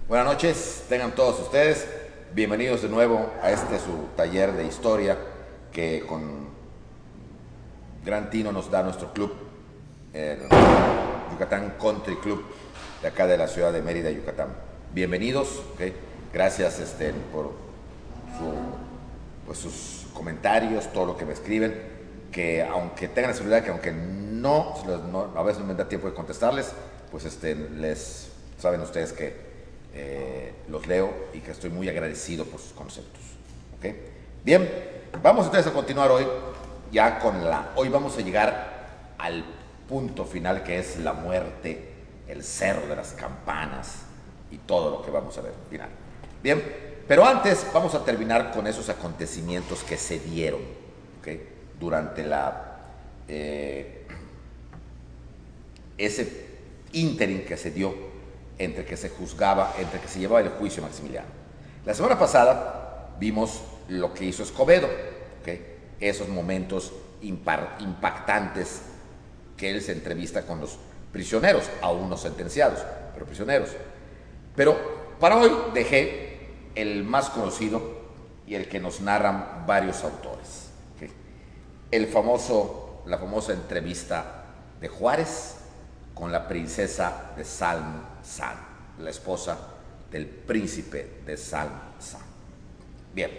Buenas noches, tengan todos ustedes bienvenidos de nuevo a su taller de historia que con gran tino nos da nuestro club, el Yucatán Country Club de acá de la ciudad de Mérida, Yucatán. Bienvenidos, ¿okay? Gracias por sus comentarios, todo lo que me escriben, que aunque tengan la seguridad que aunque a veces no me da tiempo de contestarles, pues les saben ustedes que los leo y que estoy muy agradecido por sus conceptos. ¿Okay? Bien, vamos entonces a continuar hoy ya hoy vamos a llegar al punto final, que es la muerte, el cerro de las campanas y todo lo que vamos a ver final. Bien, pero antes vamos a terminar con esos acontecimientos que se dieron, ¿okay? Durante ese ínterin que se dio entre que se llevaba el juicio a Maximiliano. La semana pasada vimos lo que hizo Escobedo, ¿okay? Esos momentos impactantes que él se entrevista con los prisioneros, aún no sentenciados, pero prisioneros. Pero para hoy dejé el más conocido y el que nos narran varios autores, ¿okay? La famosa entrevista de Juárez con la princesa de Salm San, la esposa del príncipe de Salm San. Bien,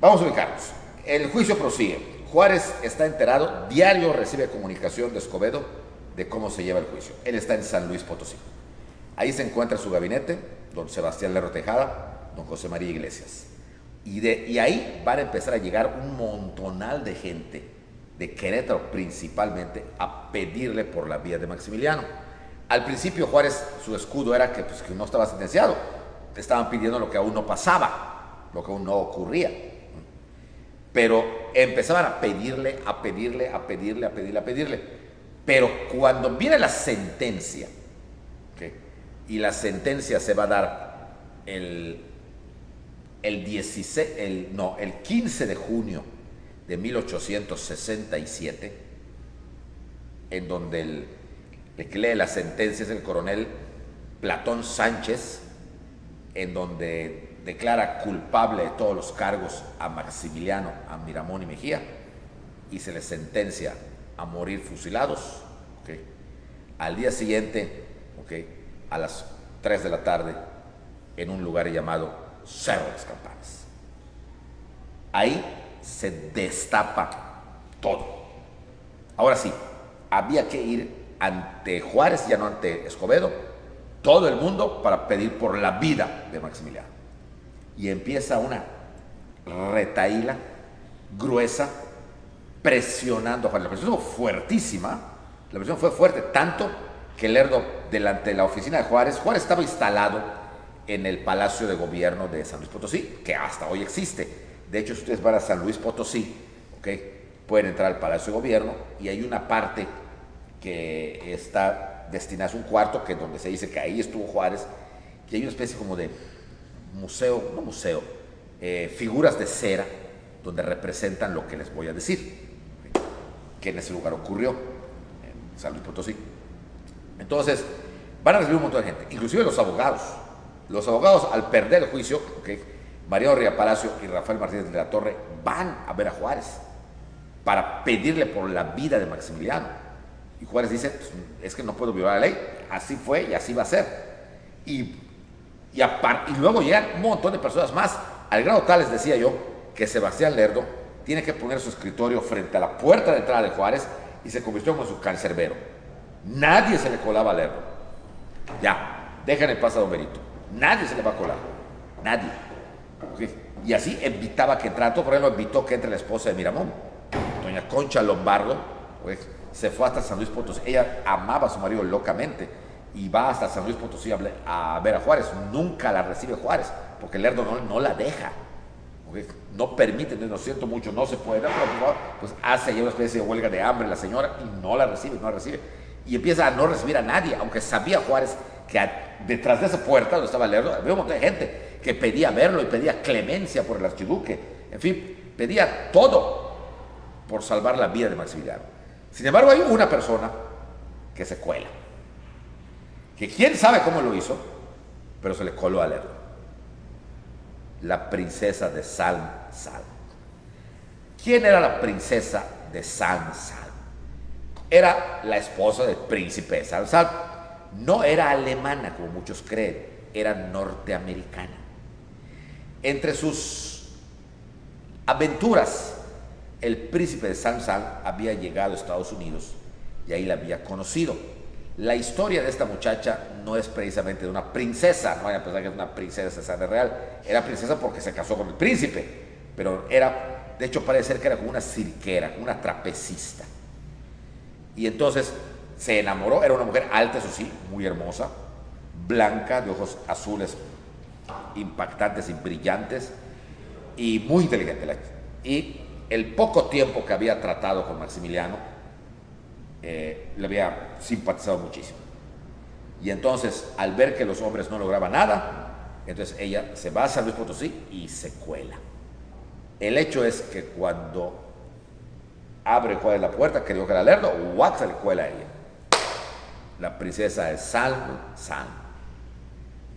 vamos a ubicarnos. El juicio prosigue. Juárez está enterado, diario recibe comunicación de Escobedo de cómo se lleva el juicio. Él está en San Luis Potosí. Ahí se encuentra su gabinete, don Sebastián Lerdo Tejada, don José María Iglesias. Y ahí van a empezar a llegar un montonal de gente, de Querétaro principalmente, a pedirle por la vida de Maximiliano. Al principio Juárez, su escudo era que no estaba sentenciado. Estaban pidiendo lo que aún no pasaba, lo que aún no ocurría. Pero empezaban a pedirle. Pero cuando viene la sentencia, ¿okay? Y la sentencia se va a dar el 15 de junio de 1867, en donde el que lee la sentencia es el coronel Platón Sánchez, en donde declara culpable de todos los cargos a Maximiliano, a Miramón y Mejía, y se les sentencia a morir fusilados, ¿okay? Al día siguiente, ¿okay? A las 3 de la tarde, en un lugar llamado Cerro de las Campanas. Ahí se destapa todo. Ahora sí, había que ir ante Juárez, ya no ante Escobedo, todo el mundo para pedir por la vida de Maximiliano. Y empieza una retahíla gruesa presionando a Juárez. La presión fue fuertísima, la presión fue fuerte, tanto que Lerdo, delante de la oficina de Juárez estaba instalado en el Palacio de Gobierno de San Luis Potosí, que hasta hoy existe. De hecho, si ustedes van a San Luis Potosí, ¿okay? Pueden entrar al Palacio de Gobierno y hay una parte que está destinada a un cuarto donde se dice que ahí estuvo Juárez, y hay una especie como de figuras de cera donde representan lo que les voy a decir, ¿okay? Que en ese lugar ocurrió, en San Luis Potosí. Entonces, van a recibir un montón de gente, inclusive los abogados. Los abogados, al perder el juicio, ¿okay? Mariano Rivera Palacio y Rafael Martínez de la Torre van a ver a Juárez para pedirle por la vida de Maximiliano. Y Juárez dice, pues, es que no puedo violar la ley, así fue y así va a ser. Y luego llegan un montón de personas más, al grado tal, les decía yo, que Sebastián Lerdo tiene que poner su escritorio frente a la puerta de entrada de Juárez y se convirtió en su cancerbero. Nadie se le colaba a Lerdo. Ya, dejen en paz a don Benito. Nadie se le va a colar. Nadie. ¿Okay? Y así evitaba que entrara. Por ejemplo, evitó que entre la esposa de Miramón, doña Concha Lombardo, pues, se fue hasta San Luis Potosí. Ella amaba a su marido locamente y va hasta San Luis Potosí a ver a Juárez. Nunca la recibe Juárez porque Lerdo no la deja, ¿okay? No permite, lo siento mucho, no se puede, pero pues hace ya una especie de huelga de hambre la señora y no la recibe. Y empieza a no recibir a nadie, aunque sabía Juárez que detrás de esa puerta donde estaba Lerdo había un montón de gente que pedía verlo y pedía clemencia por el archiduque, en fin, pedía todo por salvar la vida de Maximiliano. Sin embargo, hay una persona que se cuela, que quién sabe cómo lo hizo, pero se le coló a Lerdo. La princesa de Salm Salm. ¿Quién era la princesa de Salm Salm? Era la esposa del príncipe de Salm Salm. No era alemana, como muchos creen, era norteamericana. Entre sus aventuras, el príncipe de Salm Salm había llegado a Estados Unidos y ahí la había conocido. La historia de esta muchacha no es precisamente de una princesa, no vayan a pensar que es una princesa de sangre real, era princesa porque se casó con el príncipe, pero era, de hecho parece ser que era como una cirquera, una trapecista. Y entonces se enamoró, era una mujer alta, eso sí, muy hermosa, blanca, de ojos azules impactantes y brillantes, y muy inteligente. Y el poco tiempo que había tratado con Maximiliano, le había simpatizado muchísimo. Y entonces, al ver que los hombres no lograban nada, entonces ella se va a San Luis Potosí y se cuela. El hecho es que cuando abre Juárez la puerta, creyó que era Lerdo, ¡guac! Se le cuela a ella. La princesa de Salm Salm.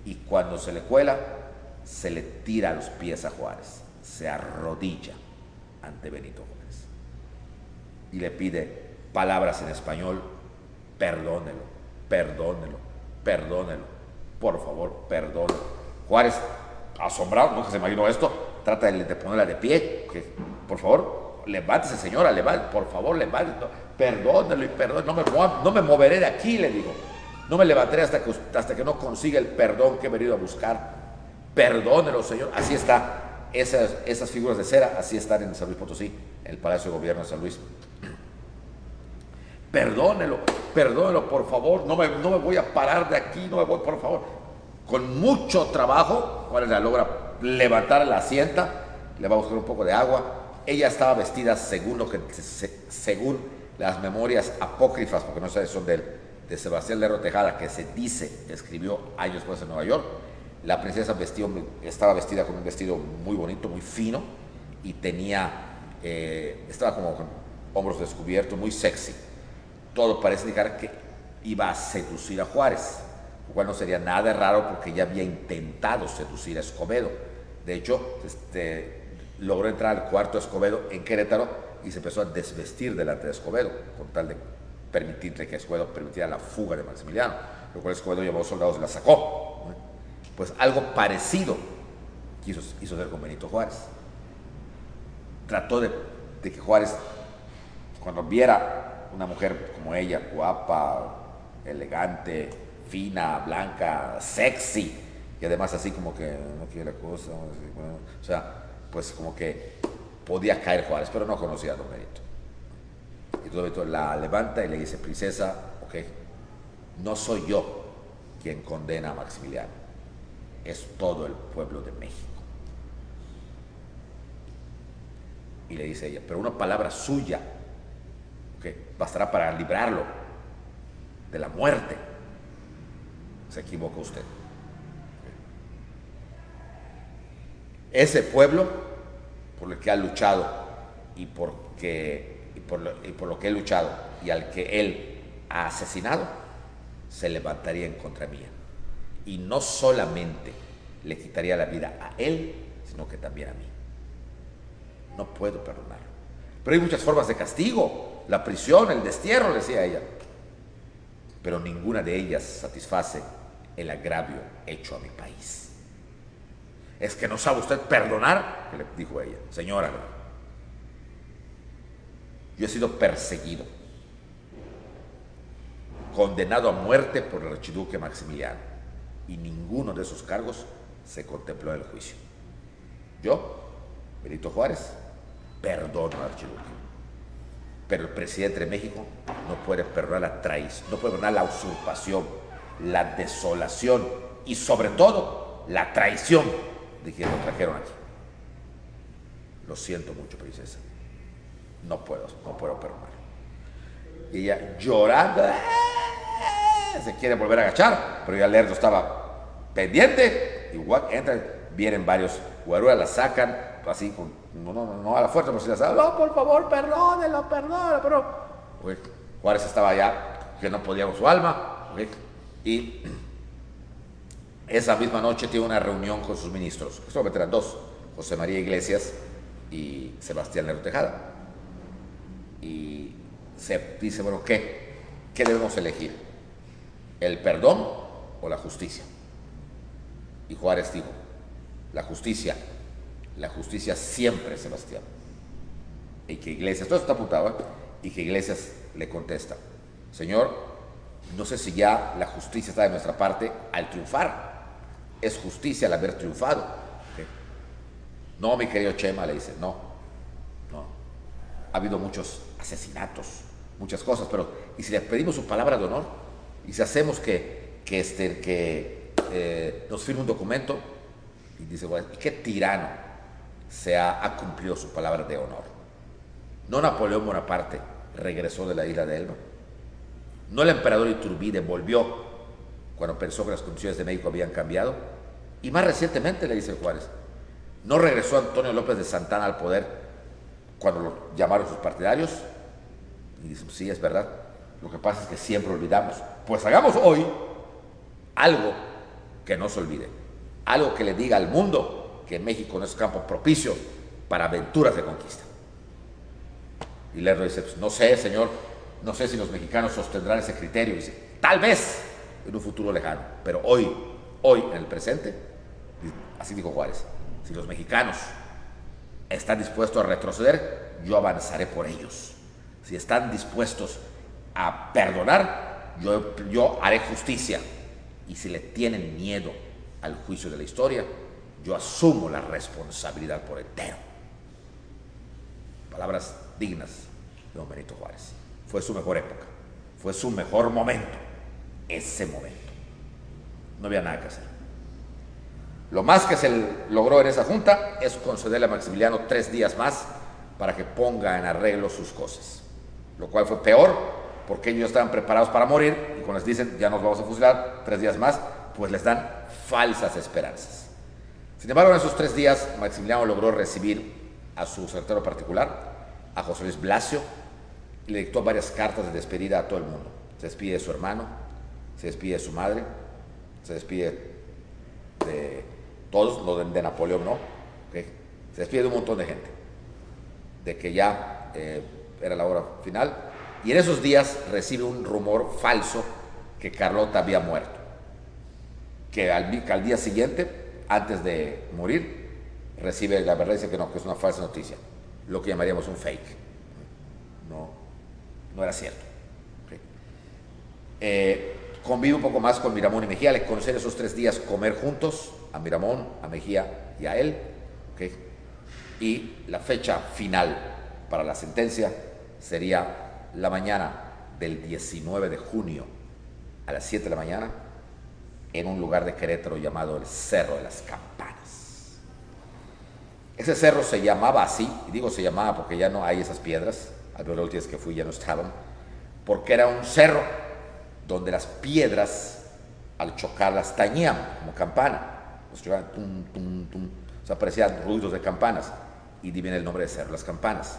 Y cuando se le cuela, se le tira a los pies a Juárez, se arrodilla ante Benito Juárez y le pide palabras en español: perdónelo, perdónelo, perdónelo, por favor, perdónelo. Juárez, asombrado, nunca se imaginó esto, trata de ponerla de pie, que, por favor, levántese señora, levántese, por favor, levántese, perdónelo y perdónelo, no me moveré de aquí, le digo, no me levantaré hasta que no consiga el perdón que he venido a buscar, perdónelo señor. Así está, esas figuras de cera, así están en San Luis Potosí, en el Palacio de Gobierno de San Luis. Perdónelo, perdónelo, por favor, no me voy a parar de aquí, no me voy, por favor. Con mucho trabajo, Juárez la logra levantar, la asienta, le va a buscar un poco de agua. Ella estaba vestida según según las memorias apócrifas, porque no sé si son de Sebastián Lerdo Tejada, que se dice que escribió años después en Nueva York. La princesa estaba vestida con un vestido muy bonito, muy fino, y estaba como con hombros descubiertos, muy sexy. Todo parece indicar que iba a seducir a Juárez, lo cual no sería nada raro porque ya había intentado seducir a Escobedo. De hecho, logró entrar al cuarto de Escobedo en Querétaro y se empezó a desvestir delante de Escobedo con tal de permitirle que Escobedo permitiera la fuga de Maximiliano, lo cual Escobedo llamó a soldados y la sacó. Pues algo parecido hizo hacer con Benito Juárez. Trató de que Juárez, cuando viera una mujer como ella, guapa, elegante, fina, blanca, sexy, y además así como que no quiere la cosa, bueno, o sea, pues como que podía caer Juárez, pero no conocía a don Benito. Y don Benito la levanta y le dice: princesa, ok, no soy yo quien condena a Maximiliano, es todo el pueblo de México. Y le dice ella: pero una palabra suya, bastará para librarlo de la muerte. Se equivoca usted. Ese pueblo por el que ha luchado y por lo que he luchado y al que él ha asesinado, se levantaría en contra mía. Y no solamente le quitaría la vida a él, sino que también a mí. No puedo perdonarlo. Pero hay muchas formas de castigo: la prisión, el destierro, decía ella. Pero ninguna de ellas satisface el agravio hecho a mi país. ¿Es que no sabe usted perdonar?, le dijo ella. Señora, yo he sido perseguido, condenado a muerte por el archiduque Maximiliano, y ninguno de esos cargos se contempló en el juicio. Yo, Benito Juárez, perdono al archiduque. Pero el presidente de México no puede perdonar la traición, no puede perdonar la usurpación, la desolación y sobre todo la traición de quienes lo trajeron aquí. Lo siento mucho, princesa. No puedo perdonar. Y ella, llorando, se quiere volver a agachar, pero ya Lerdo estaba pendiente. Igual entran, vienen varios guaruras, la sacan así, no a la fuerza, pero si la sacan: no, por favor, perdónelo, pero Juárez estaba ya que no podía con su alma, y esa misma noche tiene una reunión con sus ministros, que solamente eran dos, José María Iglesias y Sebastián Lerdo Tejada. Y se dice, bueno, ¿qué debemos elegir? ¿El perdón o la justicia? Y Juárez dijo, la justicia siempre, Sebastián. Y que Iglesias, todo está apuntado, ¿eh? Y que Iglesias le contesta, Señor, no sé si ya la justicia está de nuestra parte al triunfar. Es justicia al haber triunfado. ¿Okay? No, mi querido Chema, le dice, no. Ha habido muchos asesinatos, muchas cosas, pero ¿y si le pedimos su palabra de honor? ¿Y si hacemos que nos firme un documento? Y dice, bueno, ¿y qué tirano ha cumplido su palabra de honor? No Napoleón Bonaparte regresó de la isla de Elba. No el emperador Iturbide volvió cuando pensó que las condiciones de México habían cambiado. Y más recientemente, le dice Juárez, no regresó Antonio López de Santana al poder cuando lo llamaron sus partidarios. Y dice, sí, es verdad. Lo que pasa es que siempre olvidamos. Pues hagamos hoy algo que no se olvide. Algo que le diga al mundo que México no es campo propicio para aventuras de conquista. Y Lerdo dice, pues no sé, señor, no sé si los mexicanos sostendrán ese criterio. Y dice, tal vez en un futuro lejano, pero hoy, en el presente, así dijo Juárez, si los mexicanos están dispuestos a retroceder, yo avanzaré por ellos. Si están dispuestos a perdonar, yo haré justicia. Y si le tienen miedo al juicio de la historia, yo asumo la responsabilidad por entero. Palabras dignas de don Benito Juárez. Fue su mejor época, fue su mejor momento, ese momento. No había nada que hacer. Lo más que se logró en esa junta es concederle a Maximiliano 3 días más para que ponga en arreglo sus cosas, lo cual fue peor porque ellos estaban preparados para morir y cuando les dicen ya nos vamos a fusilar 3 días más, pues les dan falsas esperanzas. Sin embargo, en esos 3 días Maximiliano logró recibir a su secretario particular, a José Luis Blasio, y le dictó varias cartas de despedida a todo el mundo. Se despide de su hermano, se despide de su madre, se despide de todos, lo de Napoleón no, ¿okay? Se despide de un montón de gente, de que ya era la hora final, y en esos días recibe un rumor falso que Carlota había muerto, que al día siguiente, antes de morir, recibe la verdad y dice que no, que es una falsa noticia, lo que llamaríamos un fake. No era cierto. Okay. Convive un poco más con Miramón y Mejía, le concede esos 3 días comer juntos, a Miramón, a Mejía y a él. Okay. Y la fecha final para la sentencia sería la mañana del 19 de junio a las 7 de la mañana en un lugar de Querétaro llamado el Cerro de las Campanas. Ese cerro se llamaba así, y digo se llamaba porque ya no hay esas piedras, al ver los días que fui ya no estaban, porque era un cerro donde las piedras al chocarlas tañían como campana, pues chocaban tum, tum, tum, o sea, parecían ruidos de campanas, y de ahí viene el nombre de Cerro de las Campanas.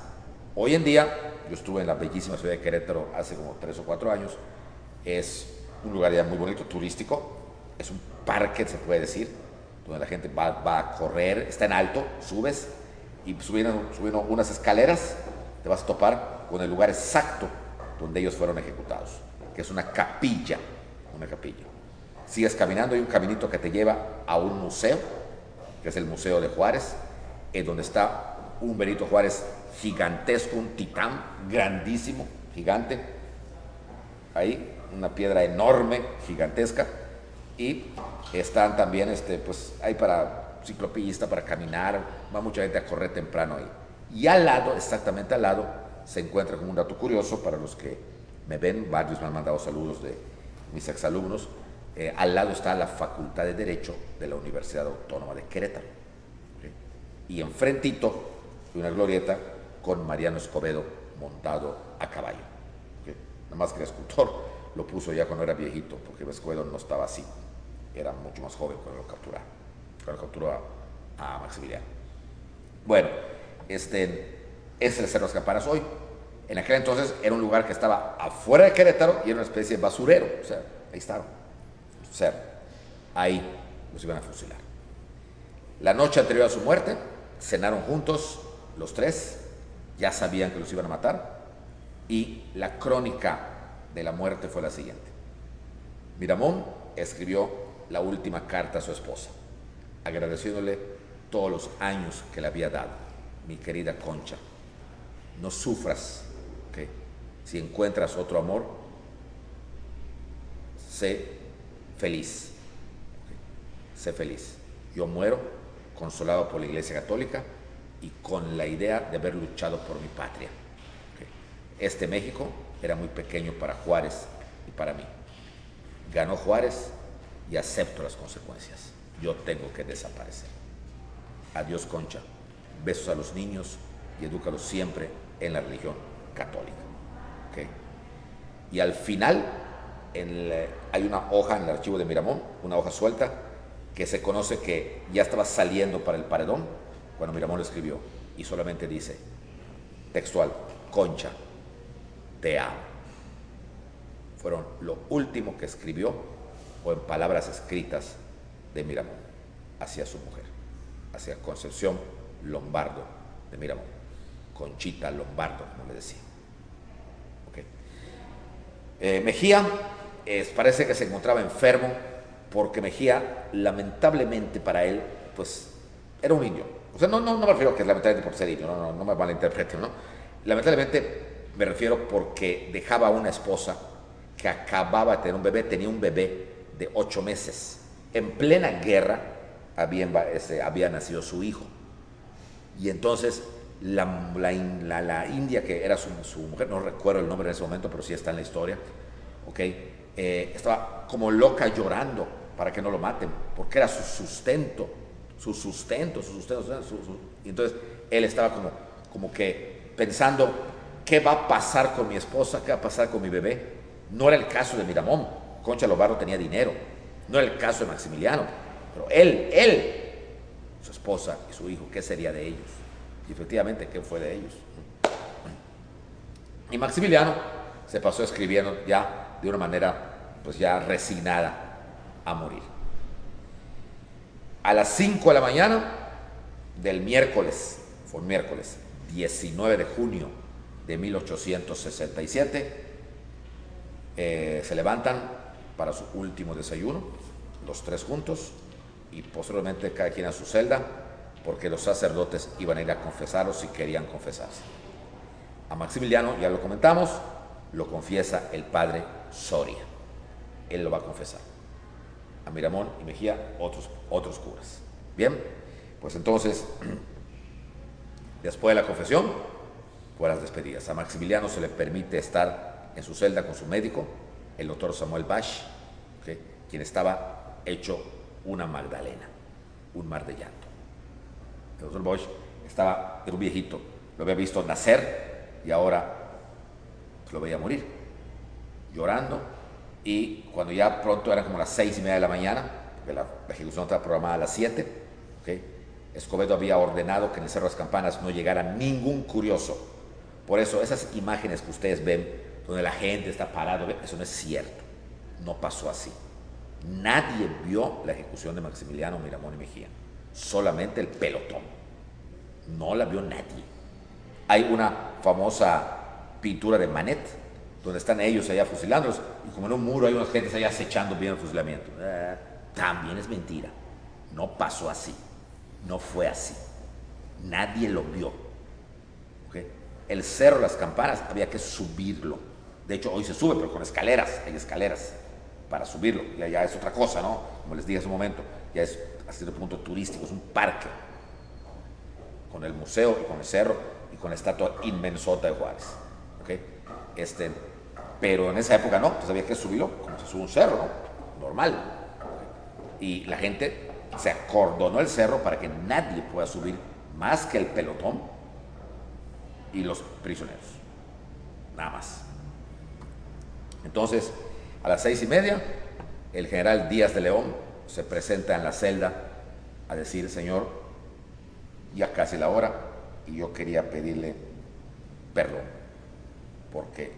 Hoy en día, yo estuve en la bellísima ciudad de Querétaro hace como 3 o 4 años, es un lugar ya muy bonito, turístico, es un parque, se puede decir, donde la gente va a correr, está en alto, subes, y subiendo unas escaleras, te vas a topar con el lugar exacto donde ellos fueron ejecutados, que es una capilla. Sigues caminando, hay un caminito que te lleva a un museo, que es el Museo de Juárez, en donde está un Benito Juárez gigantesco, un titán grandísimo, gigante, ahí, una piedra enorme, gigantesca, y están también, pues, hay para ciclopista, para caminar, va mucha gente a correr temprano ahí. Y al lado, exactamente al lado, se encuentra como un dato curioso para los que me ven, varios me han mandado saludos de mis exalumnos, al lado está la Facultad de Derecho de la Universidad Autónoma de Querétaro. ¿Okay? Y enfrentito hay una glorieta con Mariano Escobedo montado a caballo. ¿Okay? Nada más que el escultor lo puso ya cuando era viejito, porque Escobedo no estaba así, era mucho más joven cuando lo capturó a Maximiliano. Bueno, es el Cerro de las Campanas hoy. En aquel entonces era un lugar que estaba afuera de Querétaro y era una especie de basurero, o sea, ahí estaba, cerro. Ahí los iban a fusilar. La noche anterior a su muerte, cenaron juntos los tres, ya sabían que los iban a matar, y la crónica de la muerte fue la siguiente. Miramón escribió la última carta a su esposa, agradeciéndole todos los años que le había dado. Mi querida Concha, no sufras, ¿okay? Si encuentras otro amor, sé feliz, ¿okay? Sé feliz. Yo muero consolado por la Iglesia Católica y con la idea de haber luchado por mi patria, ¿okay? Este México era muy pequeño para Juárez y para mí. Ganó Juárez y acepto las consecuencias. Yo tengo que desaparecer. Adiós, Concha. Besos a los niños y edúcalos siempre en la religión católica. ¿Okay? Y al final hay una hoja en el archivo de Miramón, una hoja suelta, que se conoce que ya estaba saliendo para el paredón cuando Miramón lo escribió. Y solamente dice, textual, Concha, te amo. Fueron lo último que escribió, o en palabras escritas, de Miramón hacia su mujer, hacia Concepción Lombardo de Miramón, Conchita Lombardo, como le decía. Okay. Mejía parece que se encontraba enfermo, porque Mejía, lamentablemente para él, pues era un indio. O sea, no me refiero que es lamentablemente por ser indio, no me malinterpreten, ¿no? Lamentablemente me refiero porque dejaba a una esposa que acababa de tener un bebé, tenía un bebé de 8 meses. En plena guerra había nacido su hijo. Y entonces la india que era su mujer, no recuerdo el nombre en ese momento, pero sí está en la historia, ¿okay? Estaba como loca llorando para que no lo maten, porque era su sustento. Y entonces él estaba como que pensando, ¿qué va a pasar con mi esposa? ¿Qué va a pasar con mi bebé? No era el caso de Miramón. Concha Lombardo tenía dinero. No era el caso de Maximiliano. Pero él, su esposa y su hijo, ¿qué sería de ellos? Y efectivamente, ¿qué fue de ellos? Y Maximiliano se pasó escribiendo ya de una manera, pues ya resignada a morir. A las 5 de la mañana del miércoles, fue un miércoles, 19 de junio de 1867, se levantan para su último desayuno, los tres juntos, y posteriormente cada quien a su celda, porque los sacerdotes iban a ir a confesarlos si querían confesarse. A Maximiliano, ya lo comentamos, lo confiesa el padre Soria. Él lo va a confesar. A Miramón y Mejía, otros curas. Bien, pues entonces, después de la confesión, pues las despedidas. A Maximiliano se le permite estar en su celda con su médico, el doctor Samuel Basch, ¿okay? Quien estaba hecho una Magdalena, un mar de llanto. El doctor Bosch era un viejito, lo había visto nacer y ahora pues, lo veía morir, llorando. Y cuando ya pronto eran como las 6:30 de la mañana, porque la ejecución estaba programada a las 7, ¿okay? Escobedo había ordenado que en el Cerro de las Campanas no llegara ningún curioso. Por eso esas imágenes que ustedes ven, donde la gente está parada, eso no es cierto, no pasó así. Nadie vio la ejecución de Maximiliano, Miramón y Mejía, solamente el pelotón. No la vio nadie. Hay una famosa pintura de Manet, donde están ellos allá fusilándolos, y como en un muro hay unas gentes allá acechando bien el fusilamiento. También es mentira. No pasó así. No fue así. Nadie lo vio. ¿Okay? El Cerro de las Campanas había que subirlo. De hecho, hoy se sube, pero con escaleras. Hay escaleras para subirlo. Ya es otra cosa, ¿no? Como les dije hace un momento, ya es hasta cierto punto turístico, es un parque. Con el museo y con el cerro y con la estatua inmensota de Juárez. ¿Okay? Pero en esa época no, pues había que subirlo como se sube un cerro, ¿no? Normal. Y la gente se acordonó el cerro para que nadie pueda subir más que el pelotón y los prisioneros. Nada más. Entonces, a las 6:30, el general Díaz de León se presenta en la celda a decir, señor, ya casi la hora y yo quería pedirle perdón porque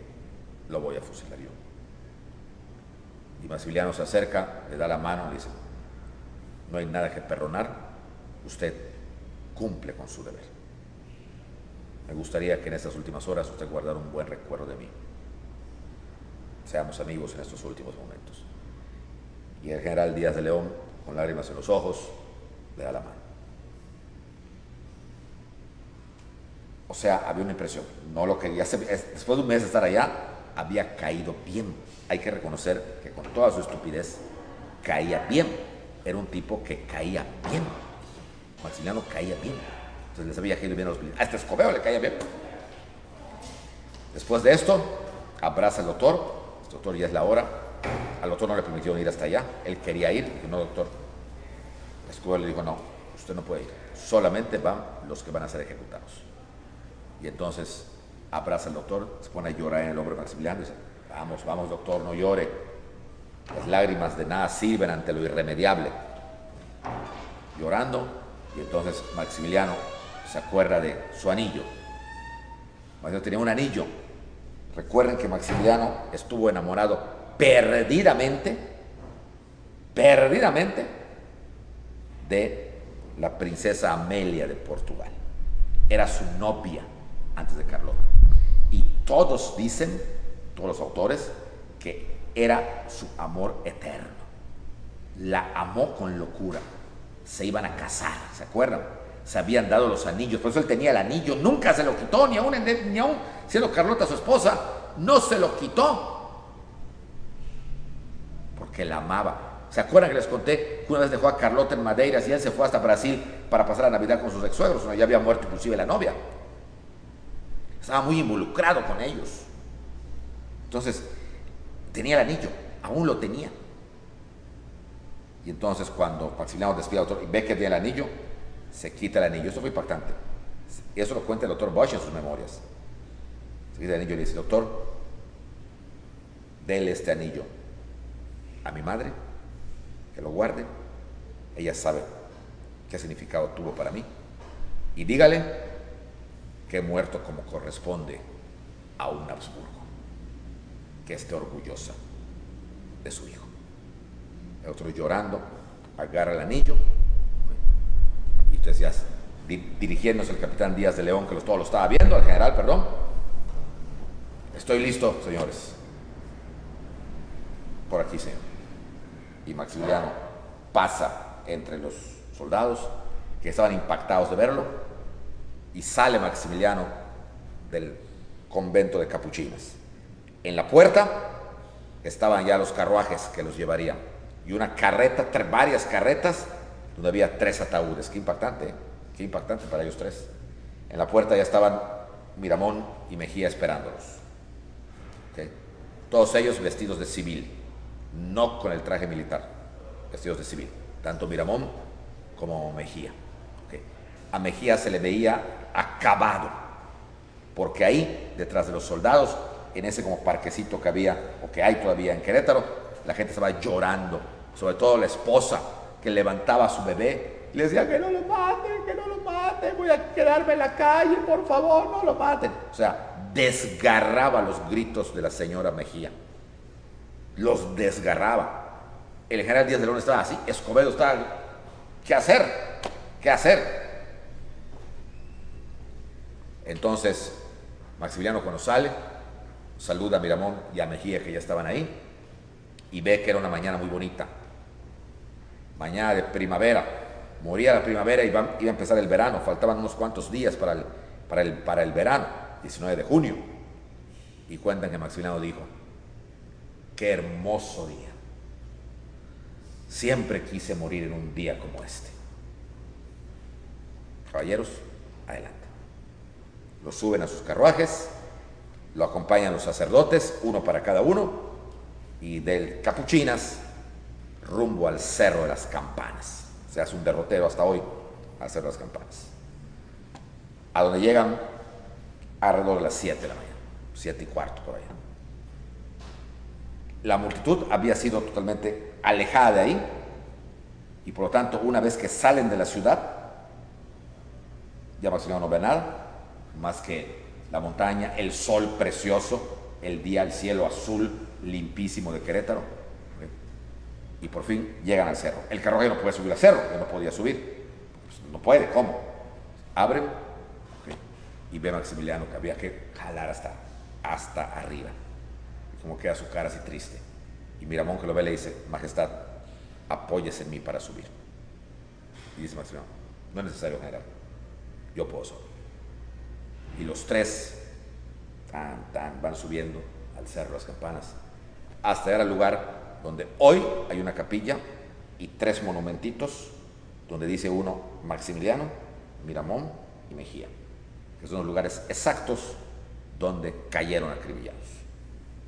lo voy a fusilar yo. Y Maximiliano se acerca, le da la mano y le dice, no hay nada que perdonar, usted cumple con su deber. Me gustaría que en estas últimas horas usted guardara un buen recuerdo de mí. Seamos amigos en estos últimos momentos. Y el general Díaz de León, con lágrimas en los ojos, le da la mano. O sea, había una impresión, no lo quería, después de un mes de estar allá, había caído bien. Hay que reconocer que con toda su estupidez, caía bien. Era un tipo que caía bien. Maximiliano caía bien. Entonces les había caído bien a los militares. A este Escobedo le caía bien. Después de esto, abraza al doctor. El doctor, ya es la hora. Al doctor no le permitieron ir hasta allá. Él quería ir. Dijo, no, doctor. Escobedo le dijo, no, usted no puede ir. Solamente van los que van a ser ejecutados. Y entonces abraza al doctor, se pone a llorar en el hombro de Maximiliano y dice, vamos, vamos doctor, no llore. Las lágrimas de nada sirven ante lo irremediable. Llorando, y entonces Maximiliano se acuerda de su anillo. Maximiliano tenía un anillo. Recuerden que Maximiliano estuvo enamorado perdidamente de la princesa Amelia de Portugal. Era su novia antes de Carlota. Y todos dicen, todos los autores, que era su amor eterno. La amó con locura. Se iban a casar, ¿se acuerdan? Se habían dado los anillos, por eso él tenía el anillo, nunca se lo quitó, ni aún siendo Carlota su esposa, no se lo quitó. Porque la amaba. ¿Se acuerdan que les conté que una vez dejó a Carlota en Madeira y él se fue hasta Brasil para pasar la Navidad con sus ex-suegros? Ya había muerto inclusive la novia. Estaba muy involucrado con ellos. Entonces, tenía el anillo, aún lo tenía. Y entonces cuando Maximiliano despide al doctor y ve que tiene el anillo, se quita el anillo. Esto fue impactante. Y eso lo cuenta el doctor Bosch en sus memorias. Se quita el anillo y le dice, doctor, déle este anillo a mi madre, que lo guarde. Ella sabe qué significado tuvo para mí. Y dígale que he muerto como corresponde a un Habsburgo, que esté orgullosa de su hijo. El otro llorando, agarra el anillo, y entonces ya dirigiéndose al capitán Díaz de León, que todo lo estaba viendo, al general, perdón. Estoy listo, señores. Por aquí, señor. Y Maximiliano pasa entre los soldados que estaban impactados de verlo, y sale Maximiliano del convento de capuchinas. En la puerta estaban ya los carruajes que los llevarían, y una carreta, varias carretas, donde había 3 ataúdes. Qué impactante para ellos 3. En la puerta ya estaban Miramón y Mejía esperándolos. ¿Okay? Todos ellos vestidos de civil, no con el traje militar, vestidos de civil, tanto Miramón como Mejía. ¿Okay? A Mejía se le veía acabado, porque ahí, detrás de los soldados, en ese como parquecito que había, o que hay todavía en Querétaro, la gente estaba llorando, sobre todo la esposa, que levantaba a su bebé y le decía, que no lo maten, voy a quedarme en la calle, por favor, no lo maten. O sea, desgarraba los gritos de la señora Mejía, los desgarraba. El general Díaz de León estaba así, Escobedo estaba, ¿qué hacer? Entonces, Maximiliano, cuando sale, saluda a Miramón y a Mejía, que ya estaban ahí, y ve que era una mañana muy bonita, mañana de primavera. Moría la primavera y iba a empezar el verano. Faltaban unos cuantos días para el verano, 19 de junio. Y cuentan que Maximiliano dijo, qué hermoso día. Siempre quise morir en un día como este. Caballeros, adelante. Lo suben a sus carruajes, lo acompañan los sacerdotes, uno para cada uno, y del Capuchinas rumbo al Cerro de las Campanas. Se hace un derrotero hasta hoy al Cerro de las Campanas, a donde llegan alrededor de las 7 de la mañana, 7:15 por allá. La multitud había sido totalmente alejada de ahí, y por lo tanto, una vez que salen de la ciudad, ya Maximiliano no ve nada más que la montaña, el sol precioso, el día, el cielo azul limpísimo de Querétaro. Y por fin llegan al cerro. El carruaje no puede subir al cerro, ya no podía subir. Pues no puede, ¿cómo? Abren, okay, y ve a Maximiliano que había que jalar hasta arriba. Y como queda su cara así triste. Y Miramón, que lo ve, le dice: Majestad, apóyese en mí para subir. Y dice Maximiliano: no es necesario, general, yo puedo solo. Y los tres van subiendo al cerro Las Campanas hasta llegar al lugar donde hoy hay una capilla y 3 monumentitos donde dice uno Maximiliano, Miramón y Mejía, que son los lugares exactos donde cayeron acribillados.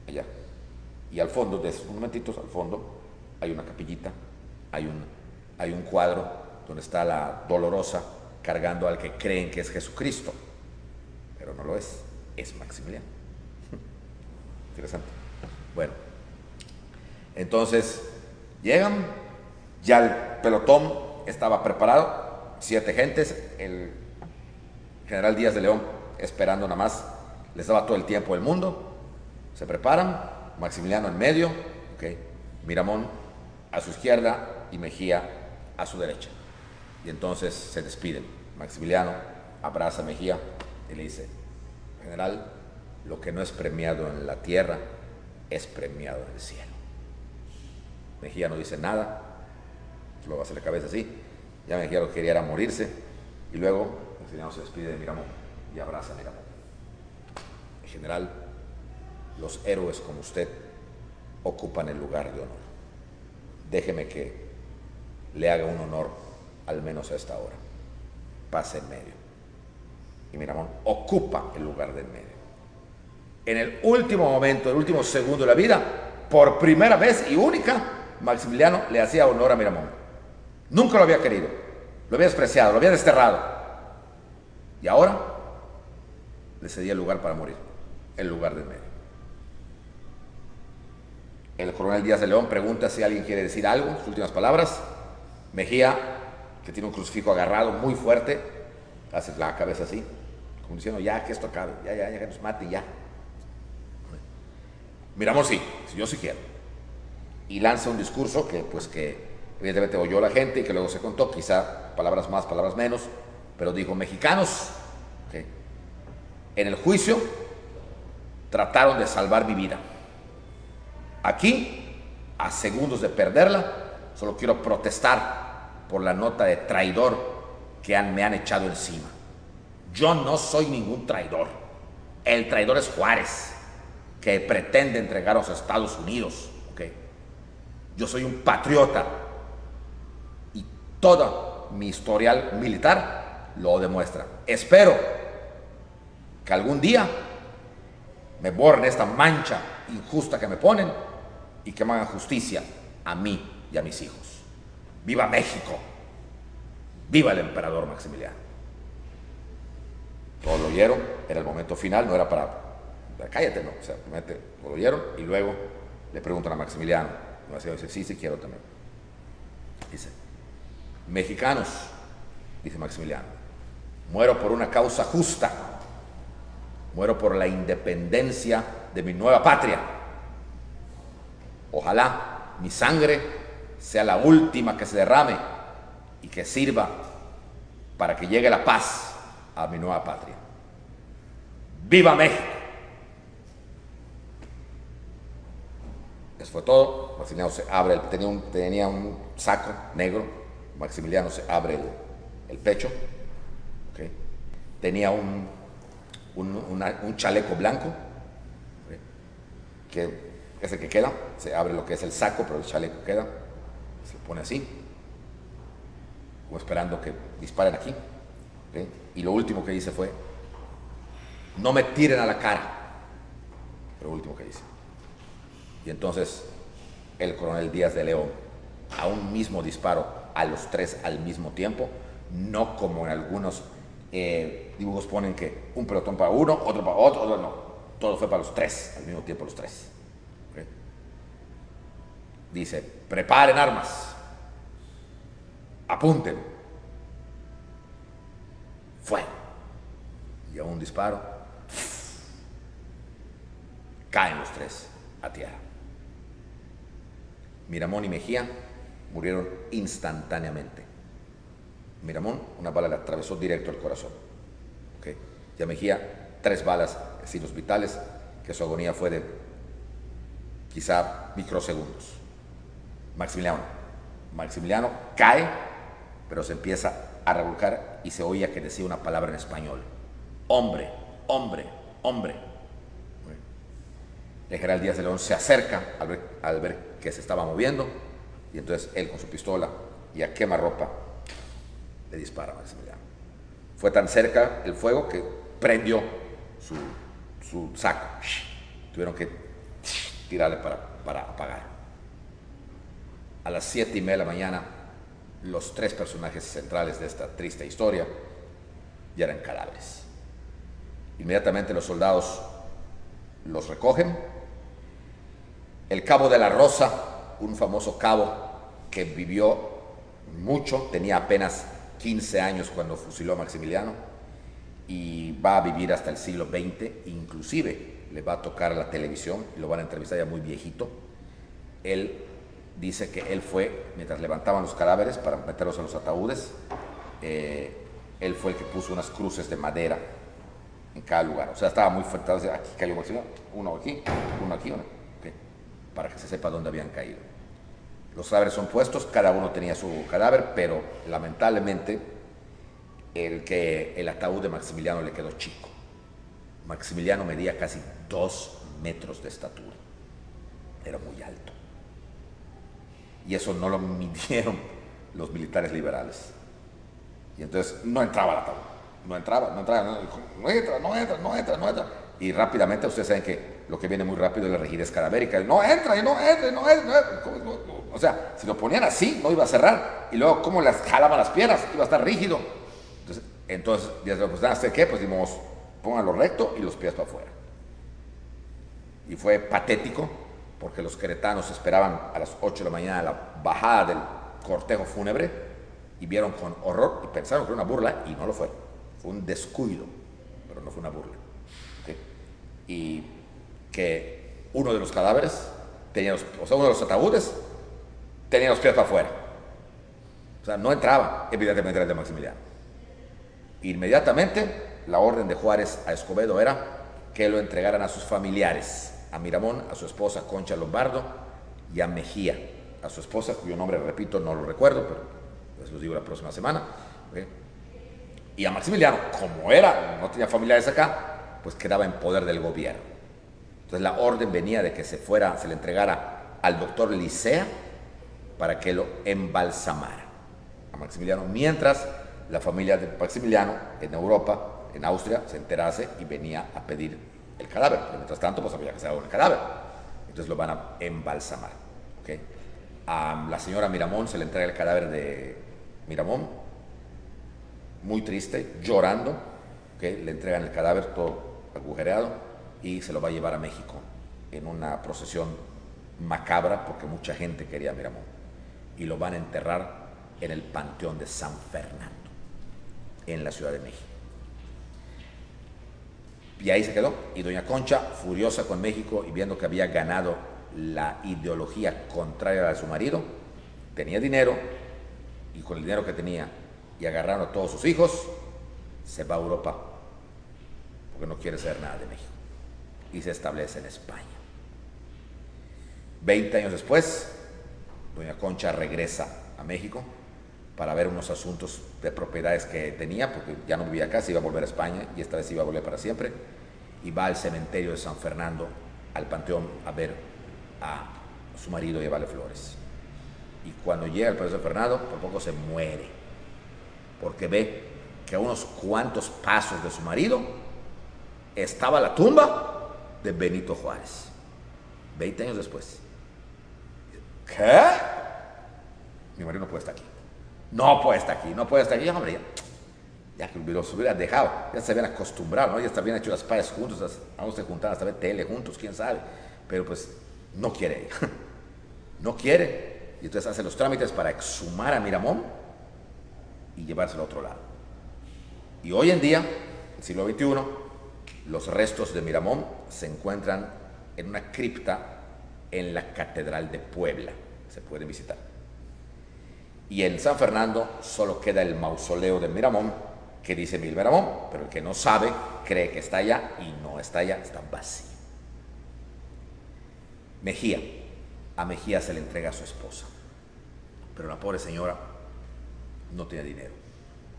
Allá. Y al fondo de esos monumentitos, al fondo, hay una capillita, hay un cuadro donde está la Dolorosa cargando al que creen que es Jesucristo, pero no lo es Maximiliano. Interesante. Bueno, entonces llegan, ya el pelotón estaba preparado, 7 gentes, el general Díaz de León esperando nada más, les daba todo el tiempo del mundo, se preparan, Maximiliano en medio, okay, Miramón a su izquierda y Mejía a su derecha. Y entonces se despiden. Maximiliano abraza a Mejía y le dice: general, lo que no es premiado en la tierra es premiado en el cielo. Mejía no dice nada, luego hace la cabeza así. Ya Mejía lo que quería era morirse. Y luego Maximiliano se despide de Miramón y abraza a Miramón. General, los héroes como usted ocupan el lugar de honor. Déjeme que le haga un honor, al menos a esta hora. Pase en medio. Y Miramón ocupa el lugar del medio. En el último momento, el último segundo de la vida, por primera vez y única, Maximiliano le hacía honor a Miramón. Nunca lo había querido, lo había despreciado, lo había desterrado. Y ahora le cedía el lugar para morir, el lugar del medio. El coronel Díaz de León pregunta si alguien quiere decir algo, sus últimas palabras. Mejía, que tiene un crucifijo agarrado muy fuerte, hace la cabeza así, como diciendo: ya que esto acabe, ya que nos mate, ya. Miramón sí, yo sí quiero. Y lanza un discurso que evidentemente oyó la gente y que luego se contó, quizá palabras más, palabras menos, pero dijo: mexicanos, okay, en el juicio trataron de salvar mi vida. Aquí, a segundos de perderla, solo quiero protestar por la nota de traidor que me han echado encima. Yo no soy ningún traidor. El traidor es Juárez, que pretende entregar a los Estados Unidos. ¿Okay? Yo soy un patriota y todo mi historial militar lo demuestra. Espero que algún día me borren esta mancha injusta que me ponen y que me hagan justicia a mí y a mis hijos. ¡Viva México! ¡Viva el emperador Maximiliano! Todos lo oyeron, era el momento final, no era para cállate, no, o sea, lo oyeron y luego le preguntan a Maximiliano. Dice: sí, quiero también. Dice: mexicanos, dice Maximiliano, muero por una causa justa, muero por la independencia de mi nueva patria. Ojalá mi sangre sea la última que se derrame y que sirva para que llegue la paz a mi nueva patria. ¡Viva México! Eso fue todo. Maximiliano se abre, tenía un saco negro. Maximiliano se abre el pecho. ¿Okay? Tenía un chaleco blanco, ¿okay? Que es el que queda. Se abre lo que es el saco, pero el chaleco queda. Se lo pone así, como esperando que disparen aquí. ¿Okay? Y lo último que dice fue: no me tiren a la cara. Lo último que dice. Y entonces el coronel Díaz de León, a un mismo disparo, a los 3 al mismo tiempo, no como en algunos dibujos ponen que un pelotón para uno, otro para otro, no. Todo fue para los 3, al mismo tiempo los 3. ¿Okay? Dice: preparen armas, apunten. Fue. Y a un disparo, caen los 3 a tierra. Miramón y Mejía murieron instantáneamente. Miramón, una bala le atravesó directo el corazón. ¿Okay? Y a Mejía, 3 balas, signos vitales, que su agonía fue de quizá microsegundos. Maximiliano cae, pero se empieza a revolcar y se oía que decía una palabra en español: hombre, hombre, hombre. El general Díaz de León se acerca al ver que se estaba moviendo, y entonces él con su pistola y a quemarropa le dispara a Maximiliano. Fue tan cerca el fuego que prendió su saco. Tuvieron que tirarle para apagar. A las 7:30 de la mañana, los 3 personajes centrales de esta triste historia ya eran cadáveres. Inmediatamente los soldados los recogen. El cabo de la Rosa, un famoso cabo que vivió mucho, tenía apenas 15 años cuando fusiló a Maximiliano, y va a vivir hasta el siglo XX, inclusive le va a tocar la televisión y lo van a entrevistar ya muy viejito. Él dice que él fue, mientras levantaban los cadáveres para meterlos en los ataúdes, él fue el que puso unas cruces de madera en cada lugar. O sea, estaba muy fuerte. Aquí cayó Maximiliano, uno aquí, okay, para que se sepa dónde habían caído. Los cadáveres son puestos, cada uno tenía su cadáver, pero lamentablemente el ataúd de Maximiliano le quedó chico. Maximiliano medía casi 2 metros de estatura, era muy alto, y eso no lo midieron los militares liberales, y entonces no entraba al ataúd, no entra, y rápidamente ustedes saben que lo que viene muy rápido es la rigidez cadavérica, no entra. O sea, si lo ponían así, no iba a cerrar, y luego cómo las jalaban las piernas, iba a estar rígido. Entonces pues ¿hacer qué? Pues dimos, pónganlo recto y los pies para afuera. Y fue patético, porque los queretanos esperaban a las 8 de la mañana la bajada del cortejo fúnebre, y vieron con horror y pensaron que era una burla, y no lo fue. Fue un descuido, pero no fue una burla. ¿Okay? Y que uno de los cadáveres tenía uno de los ataúdes tenía los pies para afuera. O sea, no entraba, evidentemente era el de Maximiliano. Inmediatamente la orden de Juárez a Escobedo era que lo entregaran a sus familiares, a Miramón, a su esposa Concha Lombardo, y a Mejía, a su esposa, cuyo nombre, repito, no lo recuerdo, pero les lo digo la próxima semana. ¿Okay? Y a Maximiliano, como no tenía familiares acá, pues quedaba en poder del gobierno. Entonces la orden venía de que se le entregara al doctor Licea para que lo embalsamara a Maximiliano, mientras la familia de Maximiliano en Europa, en Austria, se enterase y venía a pedir el cadáver. Pero mientras tanto, pues había que hacer el cadáver. Entonces lo van a embalsamar. ¿Okay? A la señora Miramón se le entrega el cadáver de Miramón, muy triste, llorando. ¿Okay? Le entregan el cadáver todo agujereado y se lo va a llevar a México en una procesión macabra, porque mucha gente quería a Miramón, y lo van a enterrar en el Panteón de San Fernando, en la Ciudad de México. Y ahí se quedó. Y doña Concha, furiosa con México y viendo que había ganado la ideología contraria a la de su marido, tenía dinero, y con el dinero que tenía, y agarraron a todos sus hijos, se va a Europa, porque no quiere saber nada de México, y se establece en España. 20 años después, doña Concha regresa a México para ver unos asuntos de propiedades que tenía, porque ya no vivía acá, se iba a volver a España, y esta vez iba a volver para siempre, y va al cementerio de San Fernando, al panteón, a ver a su marido y llevarle flores. Y cuando llega al panteón de San Fernando, por poco se muere, porque ve que a unos cuantos pasos de su marido estaba la tumba de Benito Juárez, 20 años después. ¿Qué? Mi marido no puede estar aquí. No puede estar aquí, hombre, ya que los hubiera dejado, ya se habían acostumbrado, ¿no? Ya se habían hecho las payas juntos, vamos a juntar hasta ver tele juntos, quién sabe, pero pues no quiere, no quiere, y entonces hace los trámites para exhumar a Miramón y llevárselo a otro lado. Y hoy en día, en el siglo XXI, los restos de Miramón se encuentran en una cripta en la Catedral de Puebla, se pueden visitar. Y en San Fernando solo queda el mausoleo de Miramón, que dice Miguel Miramón, pero el que no sabe cree que está allá y no está allá, está vacío. Mejía, a Mejía se le entrega a su esposa, pero la pobre señora no tiene dinero.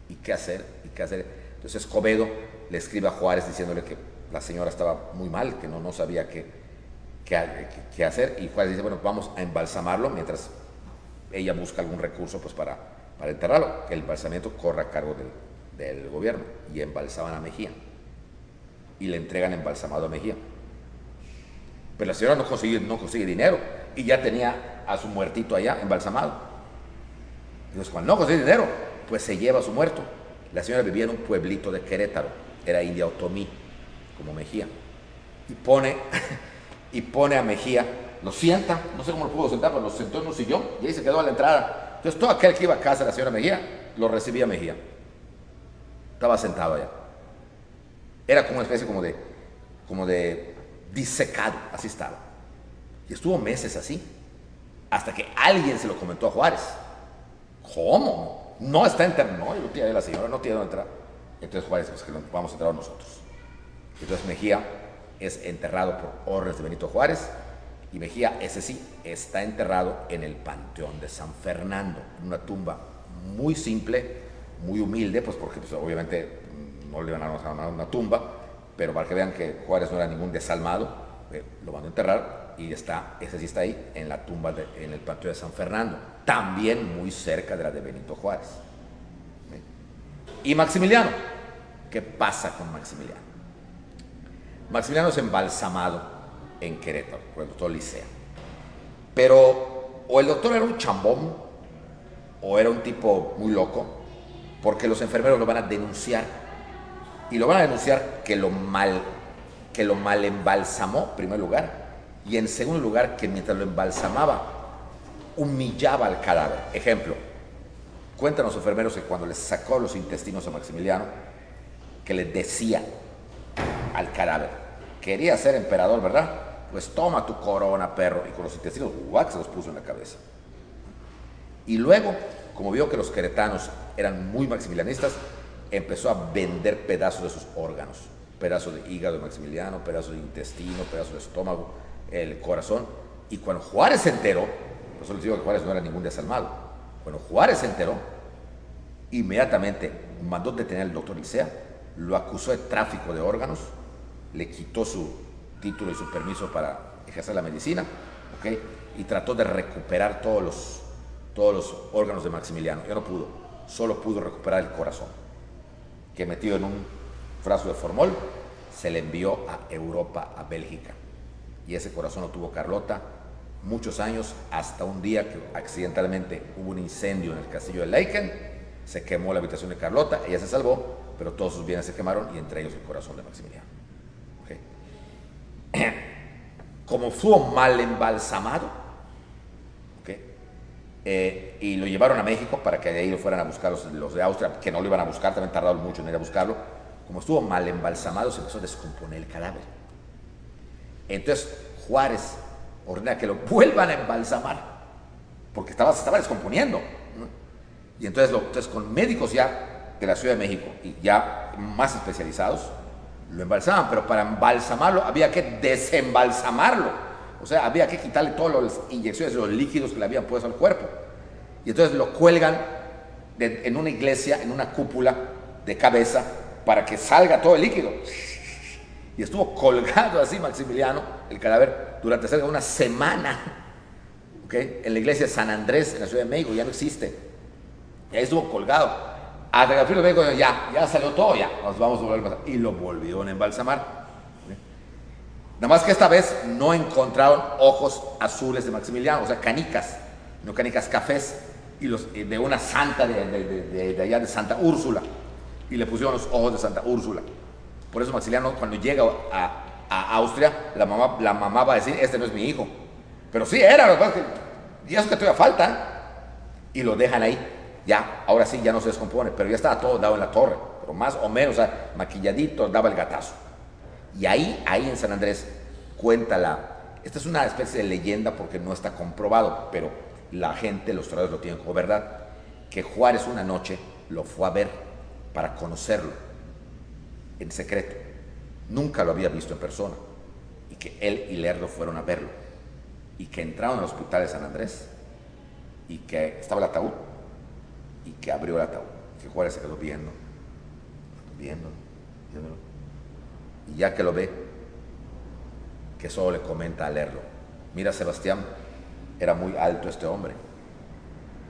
¿Y qué hacer? ¿Y qué hacer? Entonces Escobedo le escribe a Juárez diciéndole que la señora estaba muy mal, que no sabía qué hacer, y Juárez dice, bueno, vamos a embalsamarlo mientras ella busca algún recurso pues para enterrarlo, que el embalsamiento corra a cargo del gobierno, y embalsaban a Mejía y le entregan embalsamado a Mejía, pero la señora no consigue dinero y ya tenía a su muertito allá embalsamado. Entonces cuando no consigue dinero, pues se lleva a su muerto. La señora vivía en un pueblito de Querétaro, era india otomí como Mejía, y pone a Mejía, lo sienta, no sé cómo lo pudo sentar, pero lo sentó en un sillón y ahí se quedó a la entrada. Entonces todo aquel que iba a casa de la señora Mejía lo recibía Mejía, estaba sentado allá, era como una especie como de disecado, así estaba, y estuvo meses así, hasta que alguien se lo comentó a Juárez. ¿Cómo? No está enterrado, no, yo tiene la señora, no tiene dónde entrar. Entonces Juárez, pues que vamos a entrar nosotros. Entonces Mejía es enterrado por órdenes de Benito Juárez, y Mejía, ese sí, está enterrado en el Panteón de San Fernando, en una tumba muy simple, muy humilde, pues porque pues, obviamente no le van a dar una tumba, pero para que vean que Juárez no era ningún desalmado, lo van a enterrar, y ese sí está ahí, en la tumba, en el Panteón de San Fernando, también muy cerca de la de Benito Juárez. Y Maximiliano, ¿qué pasa con Maximiliano? Maximiliano es embalsamado en Querétaro por el doctor Licea, pero o el doctor era un chambón o era un tipo muy loco, porque los enfermeros lo van a denunciar, y lo van a denunciar que lo mal embalsamó, en primer lugar, y en segundo lugar que mientras lo embalsamaba humillaba al cadáver. Ejemplo, cuentan los enfermeros que cuando les sacó los intestinos a Maximiliano, que le decía al cadáver, quería ser emperador, ¿verdad? Pues toma tu corona, perro, y con los intestinos, ¡guac!, se los puso en la cabeza. Y luego, como vio que los queretanos eran muy maximilianistas, empezó a vender pedazos de sus órganos, pedazos de hígado de Maximiliano, pedazos de intestino, pedazos de estómago, el corazón. Y cuando Juárez se enteró, por eso les digo que Juárez no era ningún desalmado, cuando Juárez se enteró, inmediatamente mandó detener al doctor Licea, lo acusó de tráfico de órganos, le quitó su título y su permiso para ejercer la medicina, ¿okay? Y trató de recuperar todos los órganos de Maximiliano. Ya no pudo, solo pudo recuperar el corazón, que metido en un frasco de formol se le envió a Europa, a Bélgica, y ese corazón lo tuvo Carlota muchos años, hasta un día que accidentalmente hubo un incendio en el castillo de Laeken, se quemó la habitación de Carlota, ella se salvó, pero todos sus bienes se quemaron, y entre ellos el corazón de Maximiliano. ¿Okay? Como estuvo mal embalsamado, ¿okay? Y lo llevaron a México para que de ahí lo fueran a buscar los de Austria, que no lo iban a buscar, también tardaron mucho en ir a buscarlo. Como estuvo mal embalsamado, se empezó a descomponer el cadáver. Entonces Juárez ordena que lo vuelvan a embalsamar, porque se estaba descomponiendo, ¿no? Y entonces con médicos ya de la Ciudad de México y ya más especializados, lo embalsaban, pero para embalsamarlo había que desembalsamarlo, o sea, había que quitarle todas las inyecciones, los líquidos que le habían puesto al cuerpo, y entonces lo cuelgan en una iglesia, en una cúpula de cabeza, para que salga todo el líquido, y estuvo colgado así Maximiliano, el cadáver, durante cerca de una semana, ¿okay? En la iglesia de San Andrés, en la Ciudad de México, ya no existe, y ahí estuvo colgado. Hasta que al fin de México ya salió todo, ya nos vamos a volver a pasar. Y lo volvieron a embalsamar. Nada más que esta vez no encontraron ojos azules de Maximiliano, o sea, canicas, no canicas cafés, y de una santa de allá de Santa Úrsula, y le pusieron los ojos de Santa Úrsula. Por eso Maximiliano, cuando llega a Austria, la mamá va a decir, este no es mi hijo. Pero sí era, lo que pasa es que, y eso que todavía falta, y lo dejan ahí. Ya, ahora sí, ya no se descompone, pero ya estaba todo dado en la torre, pero más o menos, o sea, maquilladito, daba el gatazo. Y ahí en San Andrés, esta es una especie de leyenda porque no está comprobado, pero la gente, los historiadores lo tienen como verdad, que Juárez una noche lo fue a ver para conocerlo en secreto. Nunca lo había visto en persona, y que él y Lerdo fueron a verlo, y que entraron al hospital de San Andrés, y que estaba el ataúd, y que abrió el ataúd, que Juárez se quedó viéndolo, y ya que lo ve, que solo le comenta a Lerdo: mira, Sebastián, era muy alto este hombre,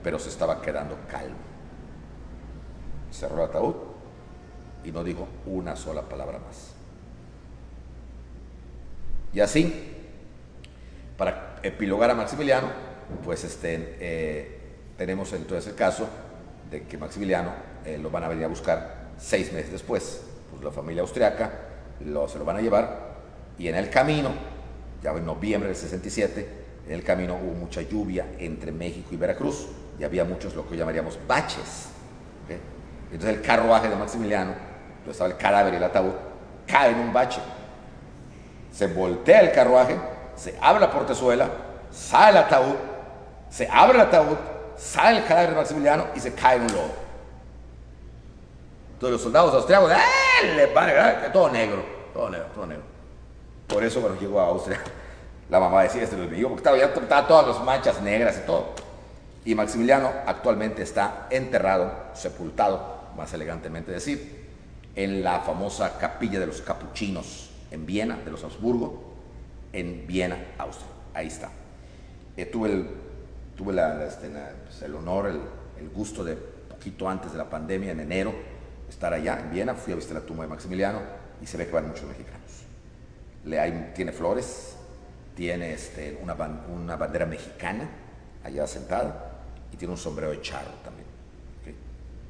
pero se estaba quedando calmo. Cerró el ataúd y no dijo una sola palabra más. Y así, para epilogar a Maximiliano, pues tenemos entonces el caso de que Maximiliano lo van a venir a buscar 6 meses después. Pues la familia austriaca se lo van a llevar, y en el camino, ya en noviembre del 67, en el camino hubo mucha lluvia entre México y Veracruz, y había muchos, lo que llamaríamos, baches. ¿Okay? Entonces el carruaje de Maximiliano, donde estaba el cadáver y el ataúd, cae en un bache. Se voltea el carruaje, se abre la portezuela, sale el ataúd, se abre el ataúd, sale el cadáver de Maximiliano y se cae en un lodo. Entonces los soldados austriacos, le pare, todo negro. Por eso cuando llegó a Austria, la mamá decía: este no es mío, porque estaba todas las manchas negras y todo. Y Maximiliano actualmente está enterrado, sepultado, más elegantemente decir, en la famosa capilla de los capuchinos en Viena, de los Habsburgo, en Viena, Austria. Ahí está. Tuve el honor, el gusto de, poquito antes de la pandemia, en enero, estar allá en Viena. Fui a visitar la tumba de Maximiliano y se ve que van muchos mexicanos. Tiene flores, tiene una bandera mexicana allá sentada, y tiene un sombrero de charro también. ¿Okay?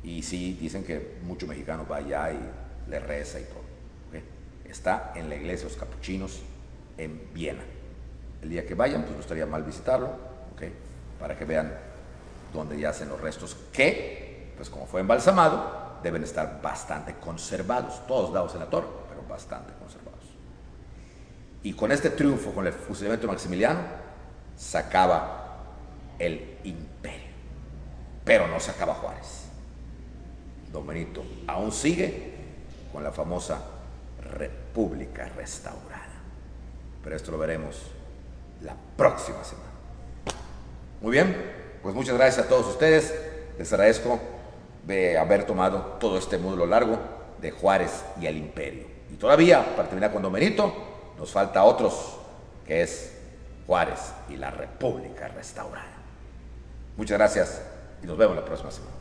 Y sí, dicen que mucho mexicano va allá y le reza y todo. ¿Okay? Está en la iglesia de los capuchinos en Viena. El día que vayan, pues no estaría mal visitarlo, ¿okay? Para que vean dónde yacen los restos, que, pues como fue embalsamado, deben estar bastante conservados, todos dados en la torre, pero bastante conservados. Y con este triunfo, con el fusilamiento de Maximiliano, se acaba el imperio, pero no se acaba Juárez. Don Benito aún sigue con la famosa República restaurada, pero esto lo veremos la próxima semana. Muy bien, pues muchas gracias a todos ustedes. Les agradezco de haber tomado todo este módulo largo de Juárez y el imperio. Y todavía, para terminar con Don Benito, nos falta otros, que es Juárez y la República restaurada. Muchas gracias y nos vemos la próxima semana.